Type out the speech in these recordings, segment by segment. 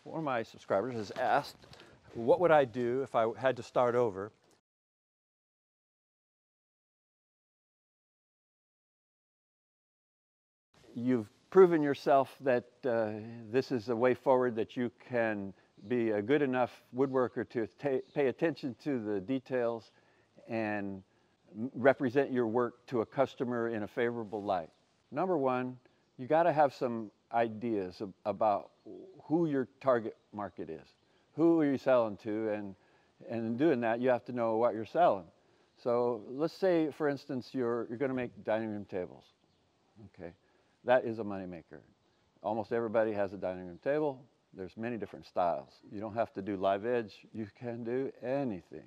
One of my subscribers has asked, what would I do if I had to start over? You've proven yourself that this is a way forward, that you can be a good enough woodworker to pay attention to the details and represent your work to a customer in a favorable light. Number one, you got to have some ideas about who your target market is. Who are you selling to? And in doing that, you have to know what you're selling. So let's say, for instance, you're going to make dining room tables. Okay, that is a moneymaker. Almost everybody has a dining room table. There's many different styles. You don't have to do live edge. You can do anything.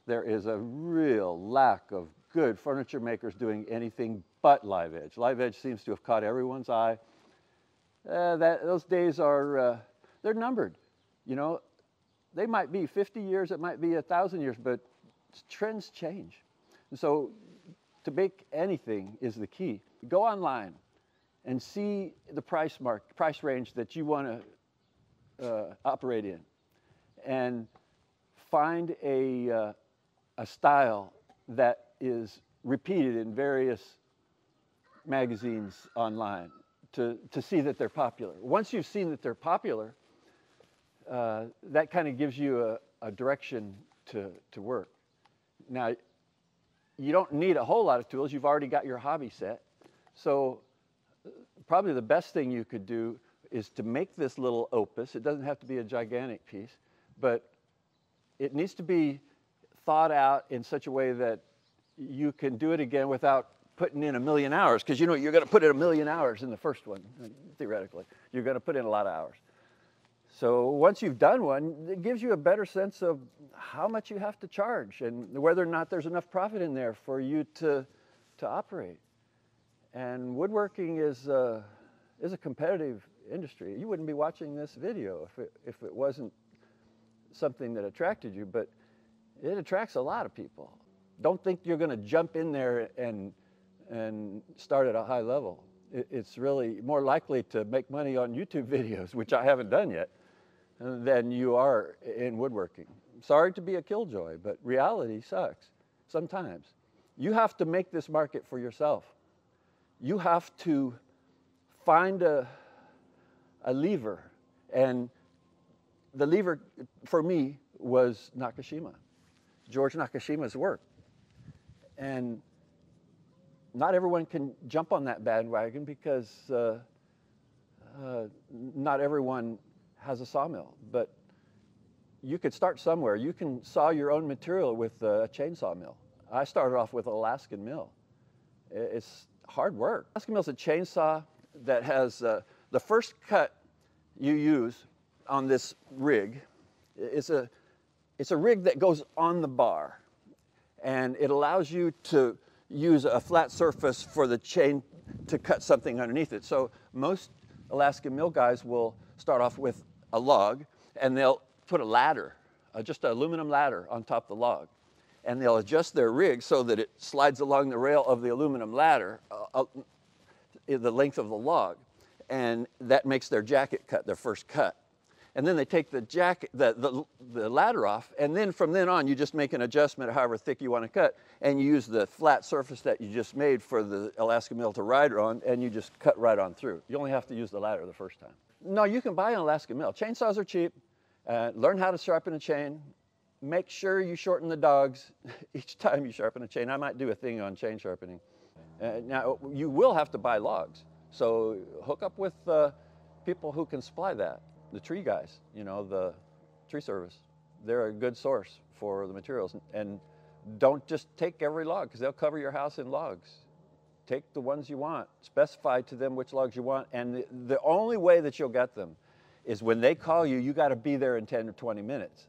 There is a real lack of good furniture makers doing anything but live edge. Live edge seems to have caught everyone's eye. Those days are, they're numbered. You know, they might be 50 years, it might be 1,000 years, but trends change. And so to make anything is the key. Go online and see the price range that you want to operate in, and find a style that is repeated in various magazines online to see that they're popular. Once you've seen that they're popular, that kind of gives you a direction to work. Now, you don't need a whole lot of tools. You've already got your hobby set. So probably the best thing you could do is to make this little opus. It doesn't have to be a gigantic piece, but it needs to be thought out in such a way that you can do it again without putting in 1,000,000 hours, because you know you're going to put in 1,000,000 hours in the first one, theoretically. You're going to put in a lot of hours. So once you've done one, it gives you a better sense of how much you have to charge and whether or not there's enough profit in there for you to operate. And woodworking is a competitive industry. You wouldn't be watching this video if it wasn't something that attracted you, but it attracts a lot of people. Don't think you're going to jump in there and start at a high level. It's really more likely to make money on YouTube videos, which I haven't done yet, than you are in woodworking. Sorry to be a killjoy, but reality sucks sometimes. You have to make this market for yourself. You have to find a lever, and the lever for me was Nakashima, George Nakashima's work. And not everyone can jump on that bandwagon because not everyone has a sawmill, but you could start somewhere. You can saw your own material with a chainsaw mill. I started off with an Alaskan mill. It's hard work. Alaskan mill's a chainsaw that has the first cut you use on this rig. It's a rig that goes on the bar, and it allows you to use a flat surface for the chain to cut something underneath it. So most Alaskan mill guys will start off with a log, and they'll put a ladder, just an aluminum ladder on top of the log. And they'll adjust their rig so that it slides along the rail of the aluminum ladder, the length of the log. And that makes their jacket cut, their first cut. And then they take the jacket, the ladder off, and then from then on, you just make an adjustment of however thick you want to cut, and you use the flat surface that you just made for the Alaskan mill to ride on, and you just cut right on through. You only have to use the ladder the first time. No, you can buy an Alaskan mill. Chainsaws are cheap. Learn how to sharpen a chain. Make sure you shorten the dogs each time you sharpen a chain. I might do a thing on chain sharpening. Now, you will have to buy logs, so hook up with people who can supply that. The tree guys, you know, the tree service, they're a good source for the materials. And don't just take every log, because they'll cover your house in logs. Take the ones you want, specify to them which logs you want, and the only way that you'll get them is when they call you, you got to be there in 10 or 20 minutes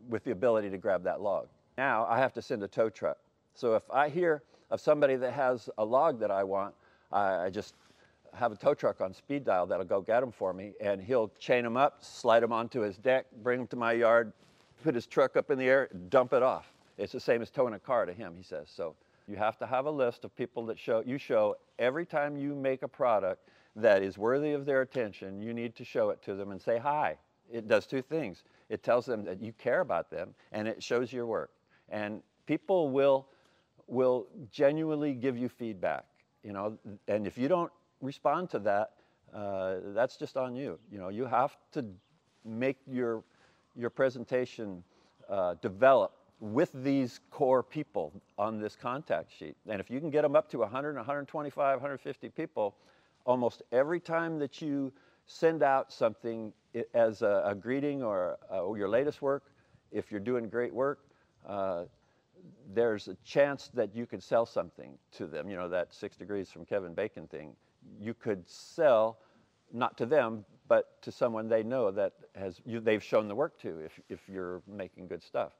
with the ability to grab that log. Now I have to send a tow truck. So if I hear of somebody that has a log that I want, I just have a tow truck on speed dial that'll go get them for me, and he'll chain them up, slide them onto his deck, bring them to my yard, put his truck up in the air, dump it off. It's the same as towing a car to him, he says. So you have to have a list of people that show every time you make a product that is worthy of their attention. You need to show it to them and say hi. It does two things. It tells them that you care about them, and it shows your work. And people will genuinely give you feedback, you know, and if you don't respond to that, that's just on you. You know, you have to make your presentation develop with these core people on this contact sheet. And if you can get them up to 100, 125, 150 people, almost every time that you send out something as a greeting or your latest work, if you're doing great work, there's a chance that you could sell something to them. You know, that 6 degrees from Kevin Bacon thing, you could sell, not to them, but to someone they know that they've shown the work to if you're making good stuff.